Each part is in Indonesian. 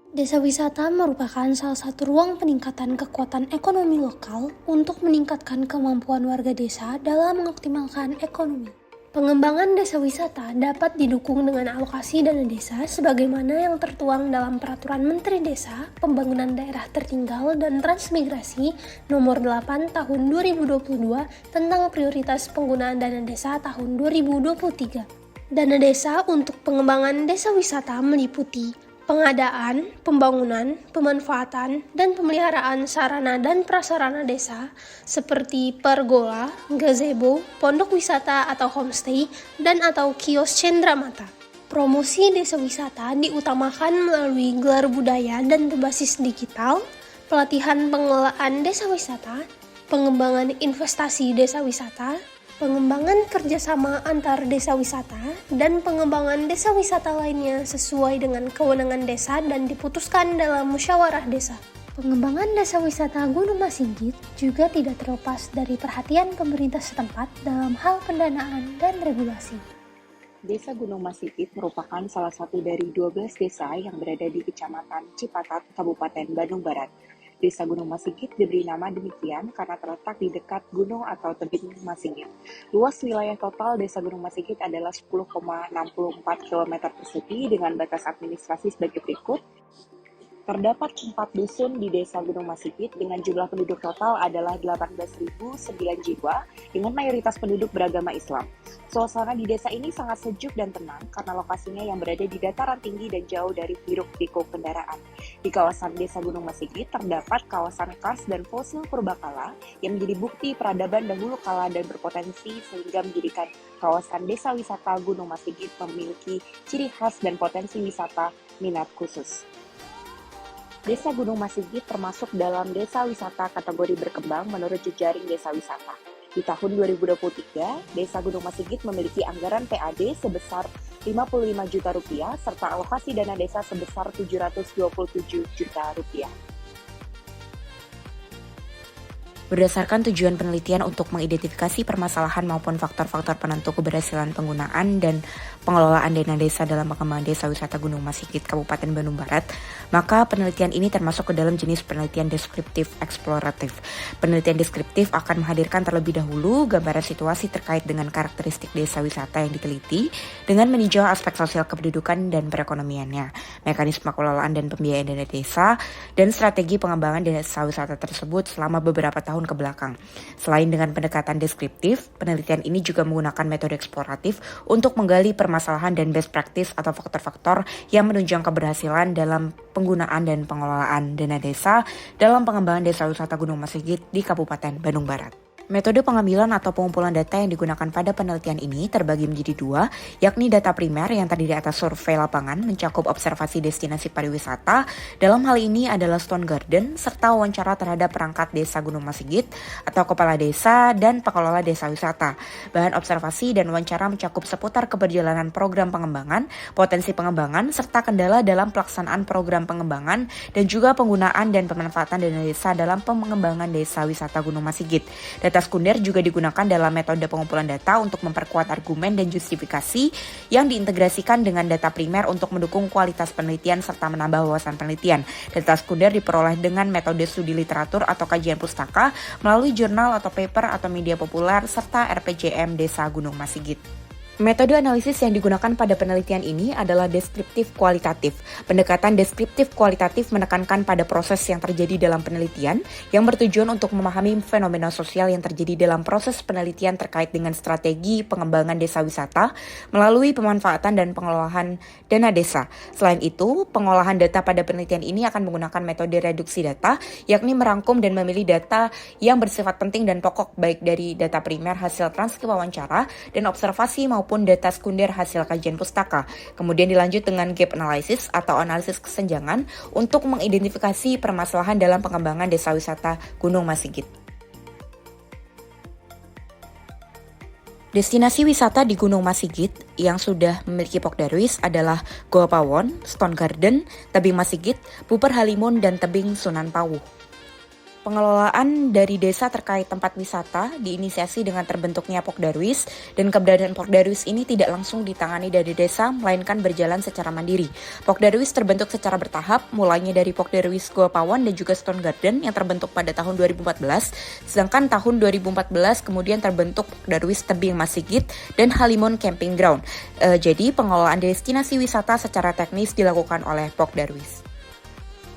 Desa wisata merupakan salah satu ruang peningkatan kekuatan ekonomi lokal untuk meningkatkan kemampuan warga desa dalam mengoptimalkan ekonomi. Pengembangan desa wisata dapat didukung dengan alokasi dana desa sebagaimana yang tertuang dalam Peraturan Menteri Desa, Pembangunan Daerah Tertinggal dan Transmigrasi Nomor 8 Tahun 2022 tentang prioritas penggunaan dana desa tahun 2023. Dana desa untuk pengembangan desa wisata meliputi pengadaan, pembangunan, pemanfaatan, dan pemeliharaan sarana dan prasarana desa seperti pergola, gazebo, pondok wisata atau homestay, dan atau kios cendramata. Promosi desa wisata diutamakan melalui gelar budaya dan berbasis digital, pelatihan pengelolaan desa wisata, pengembangan investasi desa wisata, pengembangan kerjasama antar desa wisata, dan pengembangan desa wisata lainnya sesuai dengan kewenangan desa dan diputuskan dalam musyawarah desa. Pengembangan desa wisata Gunung Masinggit juga tidak terlepas dari perhatian pemerintah setempat dalam hal pendanaan dan regulasi. Desa Gunung Masigit merupakan salah satu dari 12 desa yang berada di Kecamatan Cipatat, Kabupaten Bandung Barat. Desa Gunung Masigit diberi nama demikian karena terletak di dekat gunung atau tebing Masigit. Luas wilayah total Desa Gunung Masigit adalah 10,64 km persegi dengan batas administrasi sebagai berikut. Terdapat 4 dusun di Desa Gunung Masigit dengan jumlah penduduk total adalah 18.009 jiwa dengan mayoritas penduduk beragama Islam. Suasana di desa ini sangat sejuk dan tenang karena lokasinya yang berada di dataran tinggi dan jauh dari hiruk-pikuk kendaraan. Di kawasan Desa Gunung Masigit terdapat kawasan kars dan fosil purbakala yang menjadi bukti peradaban dahulu kala dan berpotensi sehingga menjadikan kawasan desa wisata Gunung Masigit memiliki ciri khas dan potensi wisata minat khusus. Desa Gunung Masigit termasuk dalam desa wisata kategori berkembang menurut jejaring desa wisata. Di tahun 2023, Desa Gunung Masigit memiliki anggaran PAD sebesar 55 juta rupiah serta alokasi dana desa sebesar 727 juta rupiah. Berdasarkan tujuan penelitian untuk mengidentifikasi permasalahan maupun faktor-faktor penentu keberhasilan penggunaan dan pengelolaan dana desa dalam pengembangan desa wisata Gunung Masigit Kabupaten Bandung Barat, maka penelitian ini termasuk ke dalam jenis penelitian deskriptif eksploratif. Penelitian deskriptif akan menghadirkan terlebih dahulu gambaran situasi terkait dengan karakteristik desa wisata yang diteliti dengan meninjau aspek sosial kependudukan dan perekonomiannya, mekanisme pengelolaan dan pembiayaan dana desa, dan strategi pengembangan desa wisata tersebut selama beberapa tahun ke belakang. Selain dengan pendekatan deskriptif, penelitian ini juga menggunakan metode eksploratif untuk menggali permasalahan dan best practice atau faktor-faktor yang menunjang keberhasilan dalam penggunaan dan pengelolaan dana desa dalam pengembangan desa wisata Gunung Masigit di Kabupaten Bandung Barat. Metode pengambilan atau pengumpulan data yang digunakan pada penelitian ini terbagi menjadi dua, yakni data primer yang terdiri atas survei lapangan mencakup observasi destinasi pariwisata, dalam hal ini adalah Stone Garden, serta wawancara terhadap perangkat desa Gunung Masigit atau kepala desa dan pengelola desa wisata. Bahan observasi dan wawancara mencakup seputar keberjalanan program pengembangan, potensi pengembangan, serta kendala dalam pelaksanaan program pengembangan dan juga penggunaan dan pemanfaatan dana desa dalam pengembangan desa wisata Gunung Masigit. Data sekunder juga digunakan dalam metode pengumpulan data untuk memperkuat argumen dan justifikasi yang diintegrasikan dengan data primer untuk mendukung kualitas penelitian serta menambah wawasan penelitian. Data sekunder diperoleh dengan metode studi literatur atau kajian pustaka melalui jurnal atau paper atau media populer serta RPJM Desa Gunung Masigit. Metode analisis yang digunakan pada penelitian ini adalah deskriptif kualitatif. Pendekatan deskriptif kualitatif menekankan pada proses yang terjadi dalam penelitian yang bertujuan untuk memahami fenomena sosial yang terjadi dalam proses penelitian terkait dengan strategi pengembangan desa wisata melalui pemanfaatan dan pengelolaan dana desa. Selain itu, pengolahan data pada penelitian ini akan menggunakan metode reduksi data, yakni merangkum dan memilih data yang bersifat penting dan pokok baik dari data primer hasil transkrip wawancara dan observasi maupun data sekunder hasil kajian pustaka. Kemudian dilanjut dengan gap analysis atau analisis kesenjangan untuk mengidentifikasi permasalahan dalam pengembangan desa wisata Gunung Masigit. Destinasi wisata di Gunung Masigit yang sudah memiliki Pokdarwis adalah Goa Pawon, Stone Garden, Tebing Masigit, Buper Halimun, dan Tebing Sunan Pawuh. Pengelolaan dari desa terkait tempat wisata diinisiasi dengan terbentuknya Pokdarwis, dan keberadaan Pokdarwis ini tidak langsung ditangani dari desa, melainkan berjalan secara mandiri. Pokdarwis terbentuk secara bertahap, mulainya dari Pokdarwis Goa Pawon dan juga Stone Garden yang terbentuk pada tahun 2014, sedangkan tahun 2014 kemudian terbentuk Pokdarwis Tebing Masigit dan Halimun Camping Ground. Jadi pengelolaan destinasi wisata secara teknis dilakukan oleh Pokdarwis.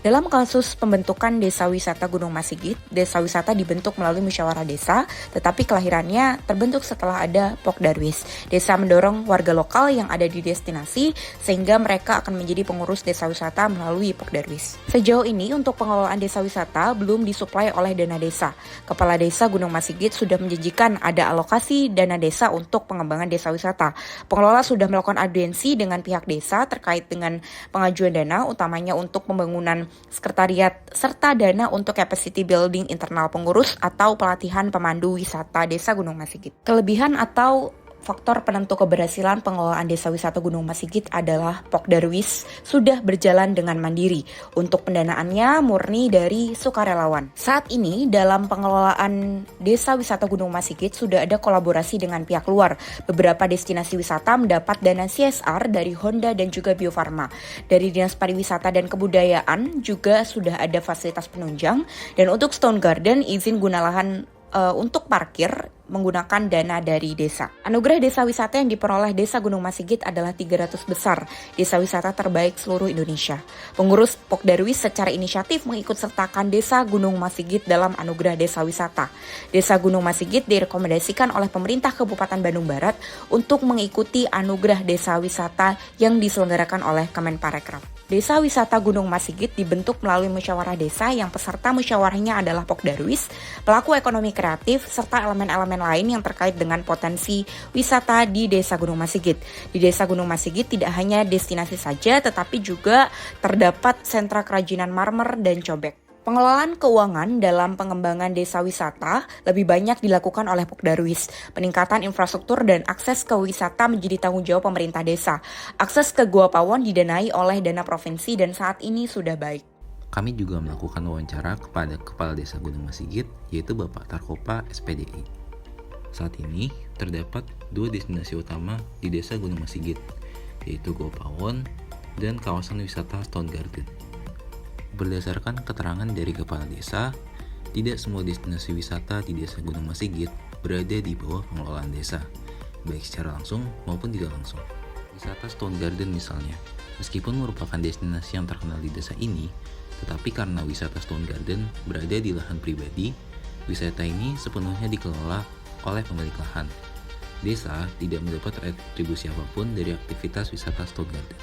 Dalam kasus pembentukan Desa Wisata Gunung Masigit, desa wisata dibentuk melalui musyawarah desa, tetapi kelahirannya terbentuk setelah ada Pokdarwis. Desa mendorong warga lokal yang ada di destinasi, sehingga mereka akan menjadi pengurus desa wisata melalui Pokdarwis. Sejauh ini, untuk pengelolaan desa wisata belum disuplai oleh dana desa. Kepala Desa Gunung Masigit sudah menjanjikan ada alokasi dana desa untuk pengembangan desa wisata. Pengelola sudah melakukan audiensi dengan pihak desa terkait dengan pengajuan dana, utamanya untuk pembangunan sekretariat serta dana untuk capacity building internal pengurus atau pelatihan pemandu wisata Desa Gunung Masigit. Kelebihan atau faktor penentu keberhasilan pengelolaan Desa Wisata Gunung Masigit adalah Pokdarwis sudah berjalan dengan mandiri. Untuk pendanaannya murni dari sukarelawan. Saat ini dalam pengelolaan Desa Wisata Gunung Masigit sudah ada kolaborasi dengan pihak luar. Beberapa destinasi wisata mendapat dana CSR dari Honda dan juga Bio Farma. Dari Dinas Pariwisata dan Kebudayaan juga sudah ada fasilitas penunjang. Dan untuk Stone Garden izin guna lahan untuk parkir menggunakan dana dari desa. Anugerah desa wisata yang diperoleh Desa Gunung Masigit adalah 300 besar, desa wisata terbaik seluruh Indonesia. Pengurus Pokdarwis secara inisiatif mengikut sertakan Desa Gunung Masigit dalam anugerah desa wisata. Desa Gunung Masigit direkomendasikan oleh pemerintah Kabupaten Bandung Barat untuk mengikuti anugerah desa wisata yang diselenggarakan oleh Kemenparekraf. Desa Wisata Gunung Masigit dibentuk melalui musyawarah desa yang peserta musyawarahnya adalah Pokdarwis, pelaku ekonomi kreatif, serta elemen-elemen lain yang terkait dengan potensi wisata di Desa Gunung Masigit. Di Desa Gunung Masigit tidak hanya destinasi saja, tetapi juga terdapat sentra kerajinan marmer dan cobek. Pengelolaan keuangan dalam pengembangan desa wisata lebih banyak dilakukan oleh Pokdarwis. Peningkatan infrastruktur dan akses ke wisata menjadi tanggung jawab pemerintah desa. Akses ke Goa Pawon didanai oleh dana provinsi dan saat ini sudah baik. Kami juga melakukan wawancara kepada Kepala Desa Gunung Masigit, yaitu Bapak Tarkopa SPDI. Saat ini terdapat 2 destinasi utama di Desa Gunung Masigit, yaitu Goa Pawon dan kawasan wisata Stone Garden. Berdasarkan keterangan dari Kepala Desa, tidak semua destinasi wisata di Desa Gunung Masigit berada di bawah pengelolaan desa, baik secara langsung maupun tidak langsung. Wisata Stone Garden misalnya, meskipun merupakan destinasi yang terkenal di desa ini, tetapi karena wisata Stone Garden berada di lahan pribadi, wisata ini sepenuhnya dikelola oleh pemilik lahan. Desa tidak mendapat retribusi apapun dari aktivitas wisata Stone Garden.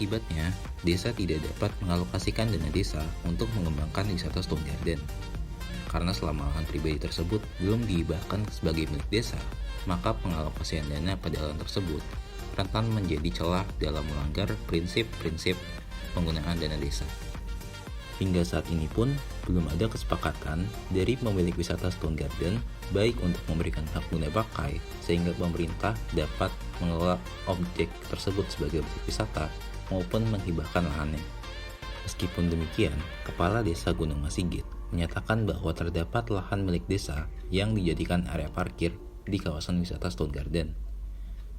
Akibatnya, desa tidak dapat mengalokasikan dana desa untuk mengembangkan wisata Stone Garden. Karena selama lahan pribadi tersebut belum dihibahkan sebagai milik desa, maka pengalokasian dana pada lahan tersebut rentan menjadi celah dalam melanggar prinsip-prinsip penggunaan dana desa. Hingga saat ini pun belum ada kesepakatan dari pemilik wisata Stone Garden baik untuk memberikan hak guna pakai sehingga pemerintah dapat mengelola objek tersebut sebagai objek wisata maupun menghibahkan lahannya. Meskipun demikian, Kepala Desa Gunung Masigit menyatakan bahwa terdapat lahan milik desa yang dijadikan area parkir di kawasan wisata Stone Garden.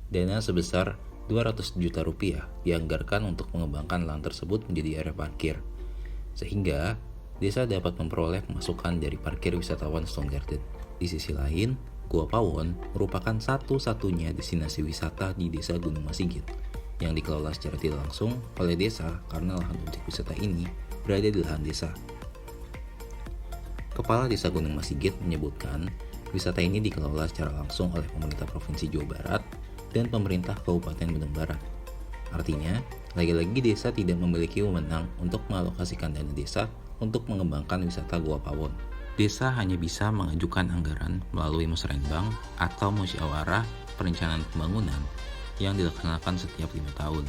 Dana sebesar 200 juta rupiah dianggarkan untuk mengembangkan lahan tersebut menjadi area parkir, sehingga desa dapat memperoleh pemasukan dari parkir wisatawan Stone Garden. Di sisi lain, Goa Pawon merupakan satu-satunya destinasi wisata di Desa Gunung Masigit yang dikelola secara tidak langsung oleh desa karena lahan objek wisata ini berada di lahan desa. Kepala Desa Gunung Masigit menyebutkan wisata ini dikelola secara langsung oleh pemerintah Provinsi Jawa Barat dan pemerintah Kabupaten Bandung Barat. Artinya, lagi-lagi desa tidak memiliki wewenang untuk mengalokasikan dana desa untuk mengembangkan wisata Goa Pawon. Desa hanya bisa mengajukan anggaran melalui musrenbang atau musyawarah perencanaan pembangunan yang dilaksanakan setiap 5 tahun.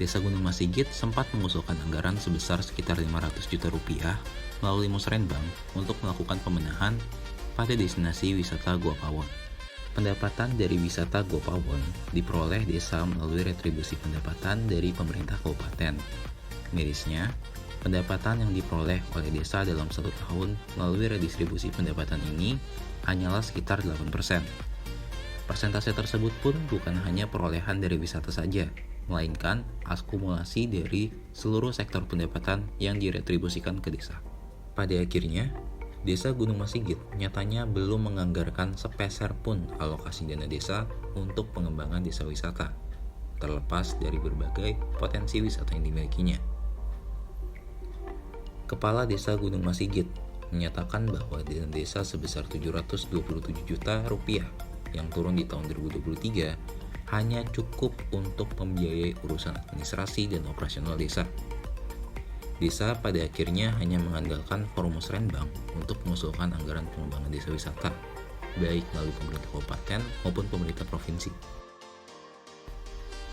Desa Gunung Masigit sempat mengusulkan anggaran sebesar sekitar 500 juta rupiah melalui musrenbang untuk melakukan pembenahan pada destinasi wisata Goa Pawon. Pendapatan dari wisata Goa Pawon diperoleh desa melalui retribusi pendapatan dari pemerintah kabupaten. Mirisnya, Pendapatan yang diperoleh oleh desa dalam 1 tahun melalui redistribusi pendapatan ini hanyalah sekitar 8%. Persentase tersebut pun bukan hanya perolehan dari wisata saja, melainkan akumulasi dari seluruh sektor pendapatan yang diretribusikan ke desa. Pada akhirnya, Desa Gunung Masigit nyatanya belum menganggarkan sepeser pun alokasi dana desa untuk pengembangan desa wisata, terlepas dari berbagai potensi wisata yang dimilikinya. Kepala Desa Gunung Masigit menyatakan bahwa dana desa sebesar 727 juta rupiah yang turun di tahun 2023 hanya cukup untuk membiayai urusan administrasi dan operasional desa. Desa pada akhirnya hanya mengandalkan forum musrenbang untuk mengusulkan anggaran pengembangan desa wisata, baik melalui pemerintah kabupaten maupun pemerintah provinsi.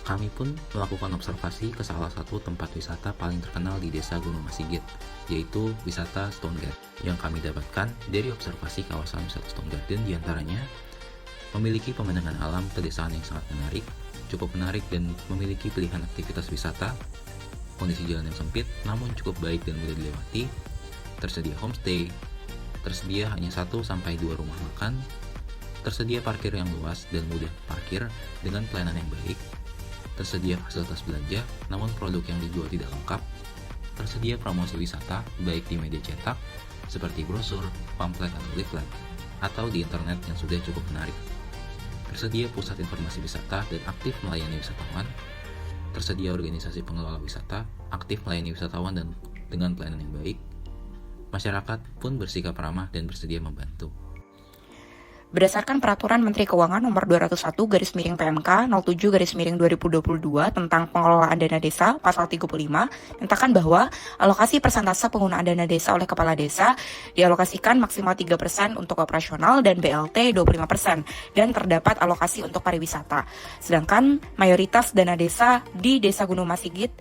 Kami pun melakukan observasi ke salah satu tempat wisata paling terkenal di Desa Gunung Masigit, yaitu wisata Stone Garden. Yang kami dapatkan dari observasi kawasan wisata Stone Garden diantaranya memiliki pemandangan alam pedesaan yang sangat menarik, cukup menarik dan memiliki pilihan aktivitas wisata, kondisi jalan yang sempit namun cukup baik dan mudah dilewati, tersedia homestay, tersedia hanya 1-2 rumah makan, tersedia parkir yang luas dan mudah parkir dengan pelayanan yang baik, tersedia fasilitas belanja namun produk yang dijual tidak lengkap, tersedia promosi wisata baik di media cetak seperti brosur, pamflet atau leaflet, atau di internet yang sudah cukup menarik. Tersedia pusat informasi wisata dan aktif melayani wisatawan, tersedia organisasi pengelola wisata, aktif melayani wisatawan dan dengan pelayanan yang baik. Masyarakat pun bersikap ramah dan bersedia membantu. Berdasarkan Peraturan Menteri Keuangan Nomor 201/PMK 07/2022 tentang pengelolaan dana desa Pasal 35, menyatakan bahwa alokasi persentase penggunaan dana desa oleh kepala desa dialokasikan maksimal 3% untuk operasional dan BLT 25% dan terdapat alokasi untuk pariwisata. Sedangkan mayoritas dana desa di Desa Gunung Masigit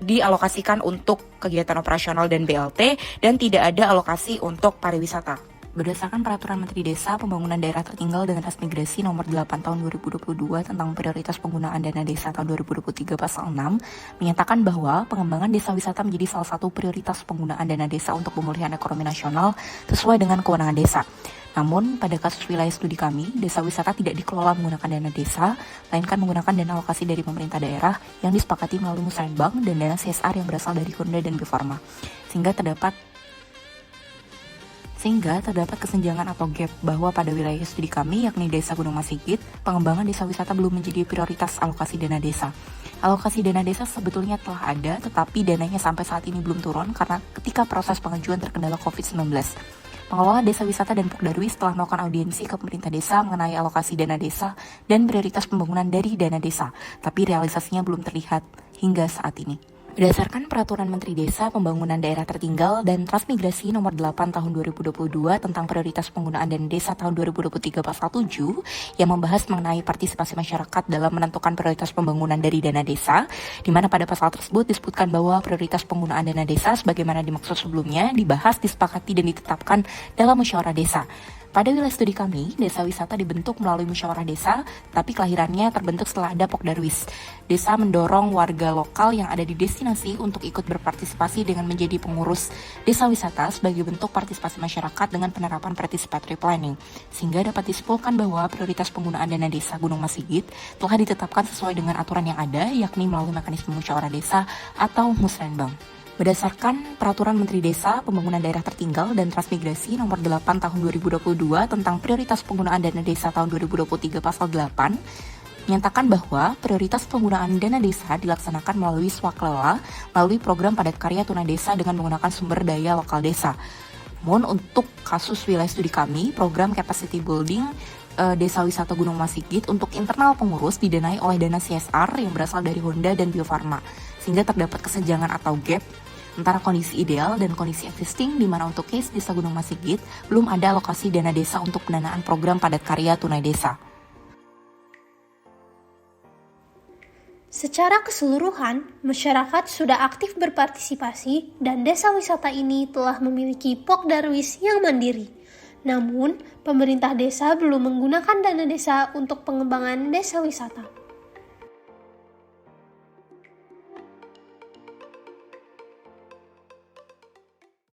dialokasikan untuk kegiatan operasional dan BLT dan tidak ada alokasi untuk pariwisata. Berdasarkan Peraturan Menteri Desa, Pembangunan Daerah Tertinggal dan Transmigrasi Nomor 8 Tahun 2022 tentang prioritas penggunaan dana desa tahun 2023 Pasal 6, menyatakan bahwa pengembangan desa wisata menjadi salah satu prioritas penggunaan dana desa untuk pemulihan ekonomi nasional sesuai dengan kewenangan desa. Namun, pada kasus wilayah studi kami, desa wisata tidak dikelola menggunakan dana desa, melainkan menggunakan dana alokasi dari pemerintah daerah yang disepakati melalui musrenbang dan dana CSR yang berasal dari Honda dan Bio Farma, sehingga terdapat kesenjangan atau gap bahwa pada wilayah studi kami, yakni Desa Gunung Masigit, pengembangan desa wisata belum menjadi prioritas alokasi dana desa. Alokasi dana desa sebetulnya telah ada, tetapi dananya sampai saat ini belum turun karena ketika proses pengajuan terkendala COVID-19. Pengelola desa wisata dan Pokdarwis telah melakukan audiensi ke pemerintah desa mengenai alokasi dana desa dan prioritas pembangunan dari dana desa, tapi realisasinya belum terlihat hingga saat ini. Berdasarkan Peraturan Menteri Desa, Pembangunan Daerah Tertinggal dan Transmigrasi Nomor 8 Tahun 2022 tentang prioritas penggunaan dana desa tahun 2023 Pasal 7 yang membahas mengenai partisipasi masyarakat dalam menentukan prioritas pembangunan dari dana desa, di mana pada pasal tersebut disebutkan bahwa prioritas penggunaan dana desa sebagaimana dimaksud sebelumnya dibahas, disepakati dan ditetapkan dalam musyawarah desa. Pada wilayah studi kami, desa wisata dibentuk melalui musyawarah desa, tapi kelahirannya terbentuk setelah ada Pokdarwis. Desa mendorong warga lokal yang ada di destinasi untuk ikut berpartisipasi dengan menjadi pengurus desa wisata sebagai bentuk partisipasi masyarakat dengan penerapan participatory planning, sehingga dapat disimpulkan bahwa prioritas penggunaan dana desa Gunung Masigit telah ditetapkan sesuai dengan aturan yang ada, yakni melalui mekanisme musyawarah desa atau musrenbang. Berdasarkan Peraturan Menteri Desa, Pembangunan Daerah Tertinggal dan Transmigrasi Nomor 8 Tahun 2022 tentang prioritas penggunaan dana desa tahun 2023 Pasal 8, menyatakan bahwa prioritas penggunaan dana desa dilaksanakan melalui swaklela, melalui program padat karya tunai desa dengan menggunakan sumber daya lokal desa. Namun untuk kasus wilayah studi kami, program capacity building Desa Wisata Gunung Masigit untuk internal pengurus didanai oleh dana CSR yang berasal dari Honda dan Bio Farma, sehingga terdapat kesenjangan atau gap antara kondisi ideal dan kondisi existing, di mana untuk case Desa Gunung Masigit belum ada alokasi dana desa untuk pendanaan program padat karya tunai desa. Secara keseluruhan, masyarakat sudah aktif berpartisipasi dan desa wisata ini telah memiliki Pokdarwis yang mandiri. Namun, pemerintah desa belum menggunakan dana desa untuk pengembangan desa wisata.